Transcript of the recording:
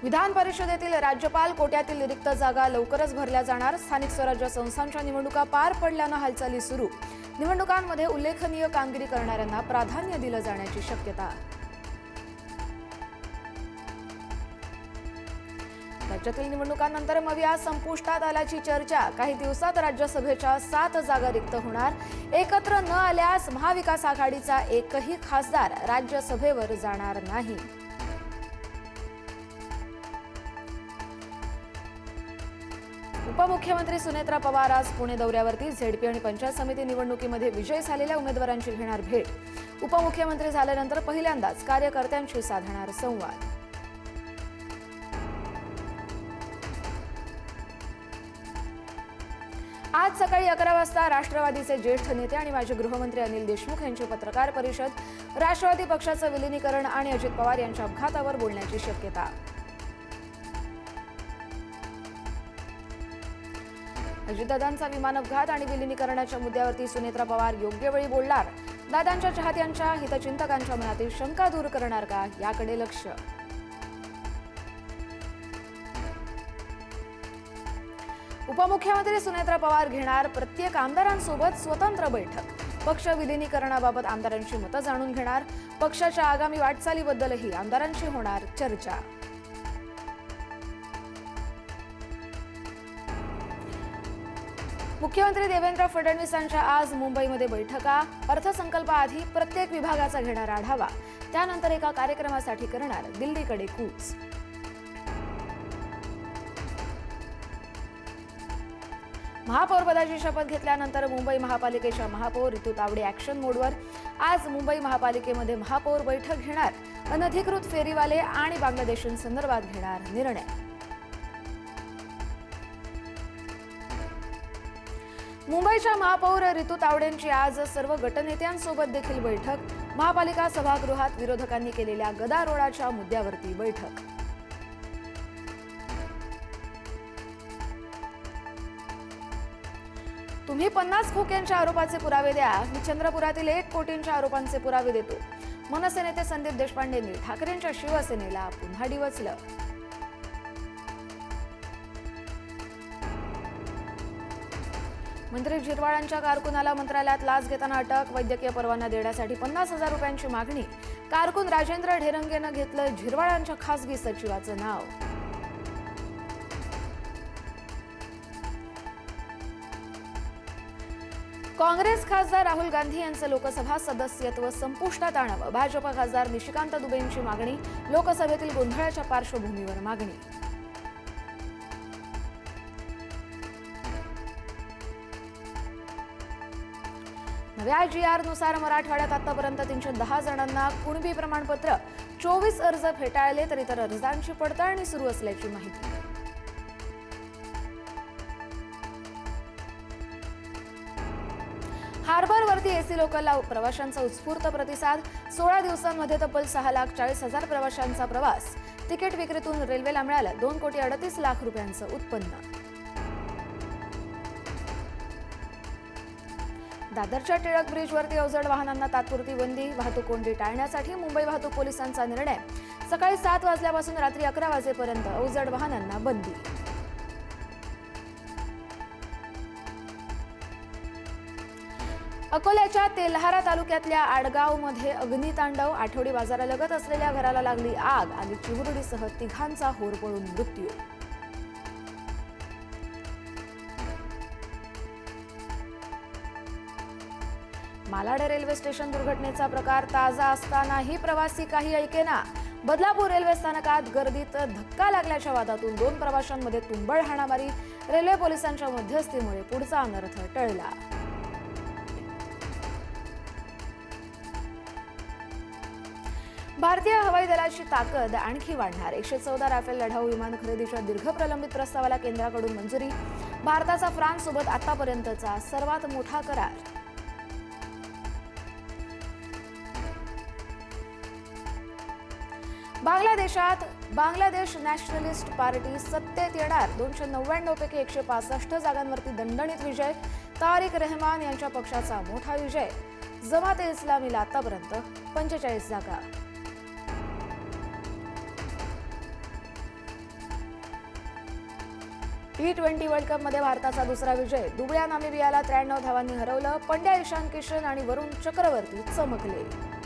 विधान परिषदेतील राज्यपाल कोट्यातील रिक्त जागा लवकरच भरल्या जाणार। स्थानिक स्वराज्य संस्थांच्या निवडणुका पार पडल्यानं हालचाली सुरू। निवडणुकांमध्ये उल्लेखनीय कामगिरी करणाऱ्यांना प्राधान्य दिलं जाण्याची शक्यता। राज्यातील निवडणुकांनंतर मविया संपुष्टात आल्याची चर्चा। काही दिवसात राज्यसभेच्या 7 जागा रिक्त होणार। एकत्र न आल्यास महाविकास आघाडीचा एकही खासदार राज्यसभेवर जाणार नाही। उपमुख्यमंत्री सुनेत्रा पवार आज पुणे दौऱ्यावरती। झेडपी आणि पंचायत समिती निवडणुकीमध्ये विजय झालेल्या उमेदवारांची घेणार भेट। उपमुख्यमंत्री झाल्यानंतर पहिल्यांदाच कार्यकर्त्यांशी साधणार संवाद। आज सकाळी 11 वाजता राष्ट्रवादीचे ज्येष्ठ नेते आणि माजी गृहमंत्री अनिल देशमुख यांची पत्रकार परिषद। राष्ट्रवादी पक्षाचं विलीनीकरण आणि अजित पवार यांच्या अपघातावर बोलण्याची शक्यता। अजितदादांचा विमान अपघात आणि विलीनीकरणाच्या मुद्द्यावरती सुनेत्रा पवार योग्य वेळी बोलणार। दादांच्या चाहत्यांच्या हितचिंतकांच्या मनातील शंका दूर करणार का, याकडे लक्ष। उपमुख्यमंत्री सुनेत्रा पवार घेणार प्रत्येक आमदारांसोबत स्वतंत्र बैठक। पक्ष विलीनीकरणाबाबत आमदारांची मतं जाणून घेणार। पक्षाच्या आगामी वाटचालीबद्दलही आमदारांशी होणार चर्चा। मुख्यमंत्री देवेंद्र फडणवीसांच्या आज मुंबईमध्ये बैठका। अर्थसंकल्पाआधी प्रत्येक विभागाचा घेणार आढावा। त्यानंतर एका कार्यक्रमासाठी करणार दिल्लीकडे कूच। महापौरपदाची शपथ घेतल्यानंतर मुंबई महापालिकेच्या महापौर ऋतू तावडे ॲक्शन मोडवर। आज मुंबई महापालिकेमध्ये महापौर बैठक घेणार। अनधिकृत फेरीवाले आणि बांगलादेशींसंदर्भात घेणार निर्णय। मुंबईच्या महापौर ऋतू तावडेंची आज सर्व गटनेत्यांसोबत देखील बैठक। महापालिका सभागृहात विरोधकांनी केलेल्या गदारोळाच्या मुद्द्यावरती बैठक। तुम्ही 50 खोक्यांच्या आरोपाचे पुरावे द्या, मी चंद्रपुरातील 1 कोटींच्या आरोपांचे पुरावे देतो। मनसे नेते संदीप देशपांडेंनी ठाकरेंच्या शिवसेनेला पुन्हा डिवचलं। मंत्री झिरवाळांच्या कारकुनाला मंत्रालयात लाच घेताना अटक। वैद्यकीय परवाना देण्यासाठी 50,000 रुपयांची मागणी। कारकुन राजेंद्र ढेरंगेनं घेतलं झिरवाळांच्या खासगी सचिवाचं नाव। काँग्रेस खासदार राहुल गांधी यांचं लोकसभा सदस्यत्व संपुष्टात आणावं। भाजप खासदार निशिकांत दुबेंची मागणी। लोकसभेतील गोंधळाच्या पार्श्वभूमीवर मागणी। नव्या GR नुसार मराठवाड्यात आतापर्यंत 310 जणांना कुणबी प्रमाणपत्र। 24 अर्ज फेटाळले तर इतर अर्जांची पडताळणी सुरू असल्याची माहिती। हार्बरवरती एसी लोकलला प्रवाशांचा उत्स्फूर्त प्रतिसाद। 16 दिवसांमध्ये तब्बल 6,40,000 प्रवाशांचा प्रवास। तिकीट विक्रीतून रेल्वेला मिळालं 2,38,00,000 रुपयांचं उत्पन्न। दादरच्या टिळक ब्रिजवरती अवजड वाहनांना तात्पुरती बंदी। वाहतूक कोंडी टाळण्यासाठी मुंबई वाहतूक पोलिसांचा निर्णय। सकाळी 7 वाजल्यापासून रात्री 11 वाजेपर्यंत अवजड वाहनांना बंदी। अकोल्याच्या तेल्हारा तालुक्यातल्या आडगावमध्ये अग्नितांडव। आठवडी बाजारालगत असलेल्या घराला लागली आग। आगीत चिमुरडीसह 3घांचा होरपळून मृत्यू। मालाड रेल्वे स्टेशन दुर्घटनेचा प्रकार ताजा असतानाही प्रवासी काही ऐकेना। बदलापूर रेल्वे स्थानकात गर्दीत धक्का लागल्याच्या वादातून 2 प्रवाशांमध्ये तुंबळ हाणामारी। रेल्वे पोलिसांच्या मध्यस्थीमुळे पुढचा अनर्थ टळला। भारतीय हवाई दलाची ताकद आणखी वाढणार। 114 राफेल लढाऊ विमान खरेदीच्या दीर्घ प्रलंबित प्रस्तावाला केंद्राकडून मंजुरी। भारताचा फ्रान्ससोबत आतापर्यंतचा सर्वात मोठा करार। बांगलादेशात बांगलादेश नॅशनलिस्ट पार्टी सत्तेत येणार। 299 पैकी 165 जागांवरती दणदणीत विजय। तारिक रहमान यांच्या पक्षाचा मोठा विजय। जमाते इस्लामीला आतापर्यंत 45 जागा। T20 वर्ल्ड कपमध्ये भारताचा दुसरा विजय. दुबळ्या नामिबियाला 93 धावांनी हरवलं. पंड्या, ईशान किशन आणि वरुण चक्रवर्ती चमकले.